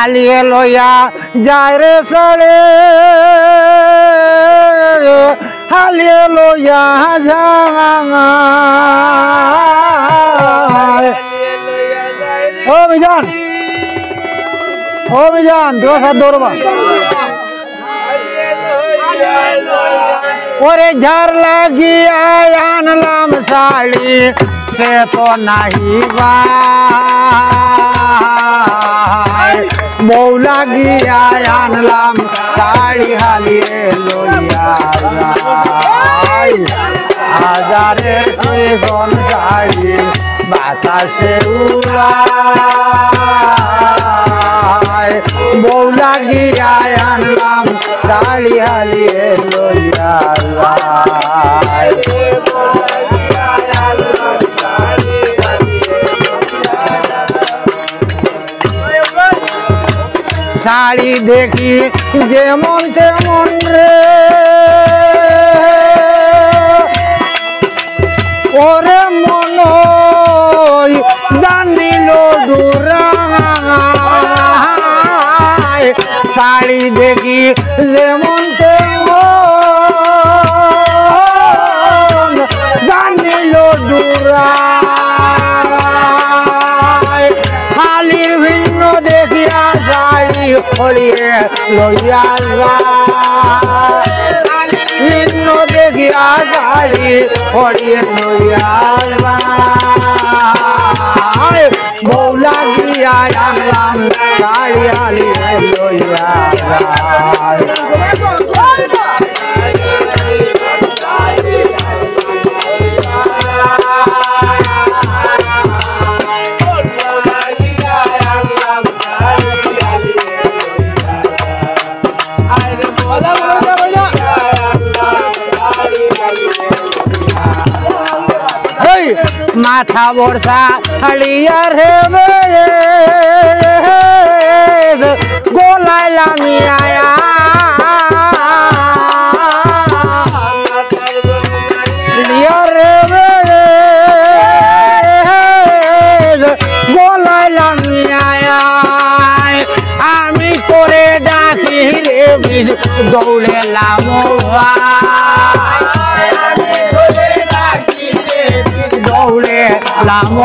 হালিয়ে লইয়া যায় রে সরে হালিয়ে লইয়া যায় ও মিজান তোর সাথে দৌড়বা ওরে ঝাড় লাগিয়া আনলাম শাড়ি সে তো নাহি বউ লাগিয়া আনলাম শাড়ি হালিয়ে লইয়া হাজারে সেগুন শাড়ি বাতাসে উড়ায় বউ লাগিয়া আনলাম শাড়ি হালিয়ে লইয়া শাড়ি দেখি যেমন তেমন রে ওরে মন জানিল দূরায় শাড়ি দেখি যেমন তেমন জানিল দূরায় হালির ভিন্ন দেখিয়া শাড়ি হরিয়ে লইয়া ভিন্ন দেখিয়া শাড়ি হরিয়ে লইয়া বউ লাগিয়া আনলাম শাড়ি হালিয়ে লইয়া মাথা বর্ষা হালিয়ার গোলায় লামিয়া গোলায় লামিয়া আমি করে ডাকি রে দৌড়ে লাম দৌড়ে লাম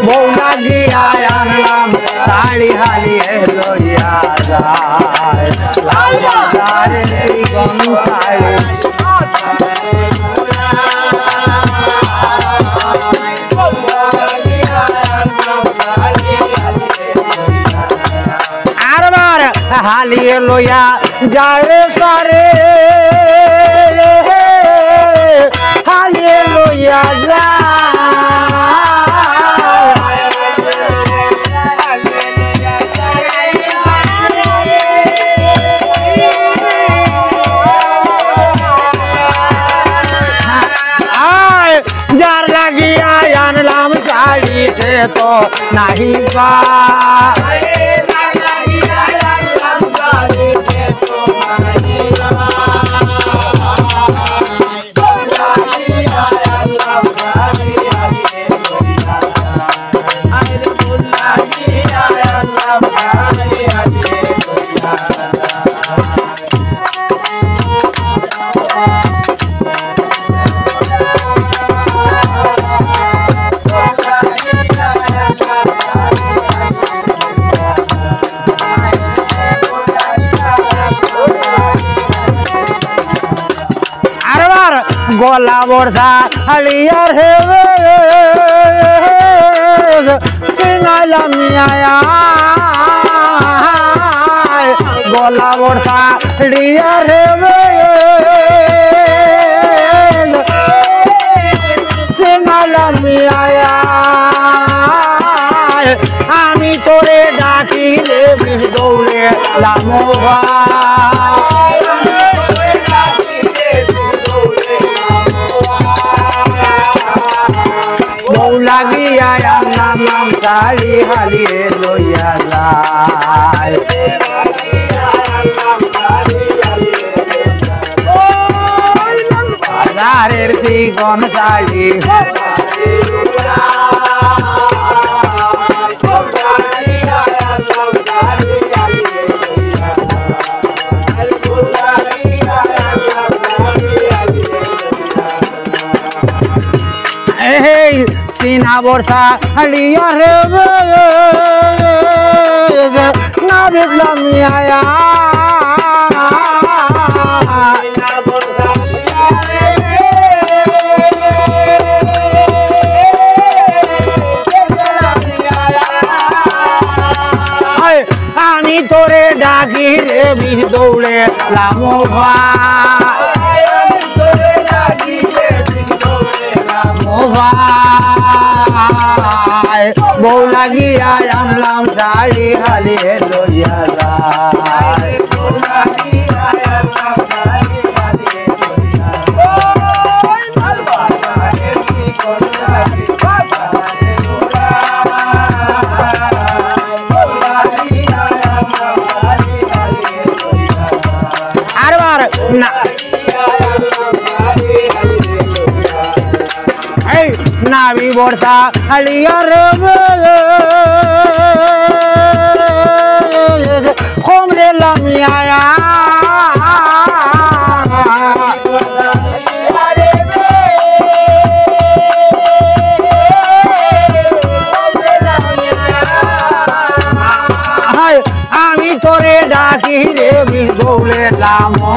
বউ লাগিয়া আনলাম শাড়ি হালিয়ে লইয়া যায় লাল বাজারে সেগুন শাড়ি আরবার হালিয়ে লইয়া যায় রে সারে হালিয়ে লইয়া যায় যার লাগিয়া আনলাম শাড়ি সে তো নাহি গলা বর্ষা হালিয়ার হেবে সিঙ্গাইলাম গলা বর্ষা হালিয়ার হেবে সিঙ্গাইলাম আমি তোরে ডাকি রে দৌড়ে লামোভা বউ লাগিয়া আনলাম শাড়ি হালিয়ে লইয়া যায় বাজারের সেগুন শাড়ি না বর্ষা লিয়া রে না দেখলাম আয়া আমি তোরে ডাকি রে বীর দৌড়ে লামো ভাই আমি তোরে ডাকি রে বীর দৌড়ে লামো ভাই বউ লাগিয়া আনলাম শাড়ি হালিয়ে লইয়া যায় বউ লাগিয়া আনলাম শাড়ি হালিয়ে লইয়া যায় ভালবাসারে কি করতে নাবি বর্ষা আলিয়ার কমরে লামিয়া আমি তোরে ডাকি রে বীর দৌড়ে লামো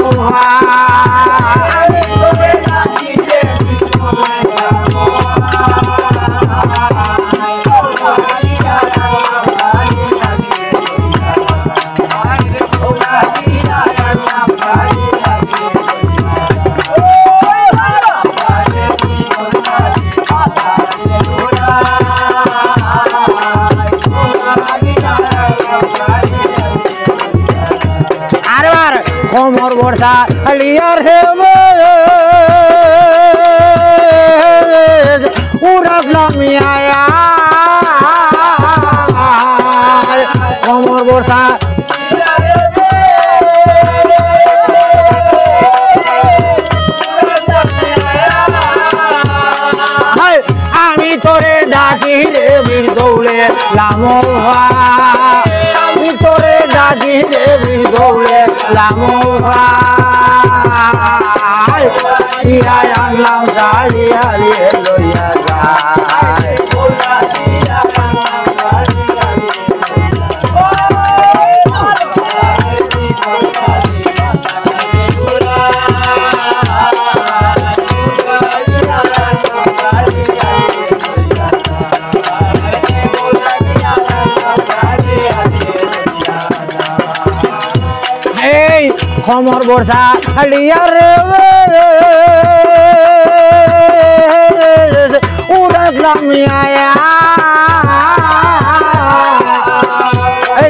কোমর বর্ষা লিয়ার হে উড়ালাম আয়া কোমর বর্ষা আমি তোরে ডাকি রে বীর দৌড়ে লামো আমি তোরে ডাকি রে বীর দৌড়ে লামো ভাই আনলাম শাড়ি হারিয়ে লইয়া যায় কোমর বর্ষা লিয়ার উড়ালাম আয়া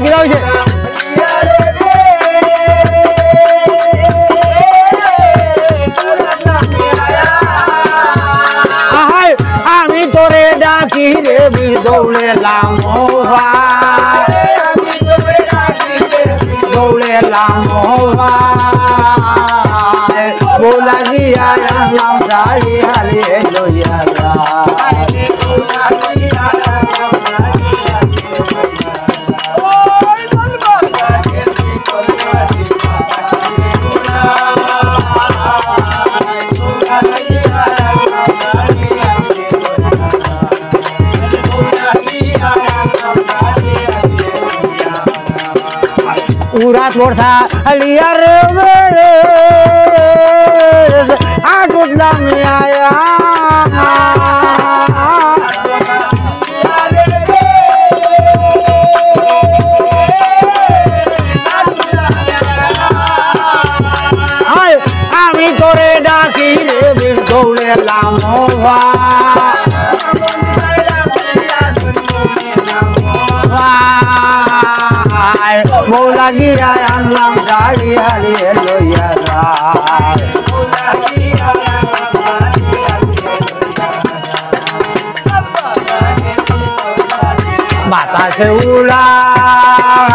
কি হয়েছে আমি তোরে ডাকি রে বীর দৌড়ে লামো দৌড়ে লামো বউ লাগিয়া আনলাম শাড়ি হারিয়ে লইয়া যায় উড়াত বর্ষা লিয়ার আটুতলাম আয়া আমি তোরে ডাকি রে বীর দৌড়ে লামো বউ লাগিয়া আনলাম শাড়ি হারিয়ে লইয়া যায় বাতাসে উড়ায়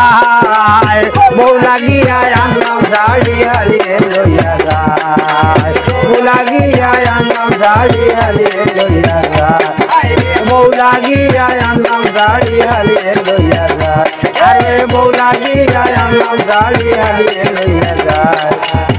বউ লাগিয়া আনলাম শাড়ি হারিয়ে লইয়া যায় বউ লাগিয়া আনলাম শাড়ি হারিয়ে লইয়া যায় বউ লাগিয়া আনলাম শাড়ি হারিয়ে লইয়া যায় আরে বউ লাগিয়া আনলাম শাড়ি হারিয়ে লইয়া যায়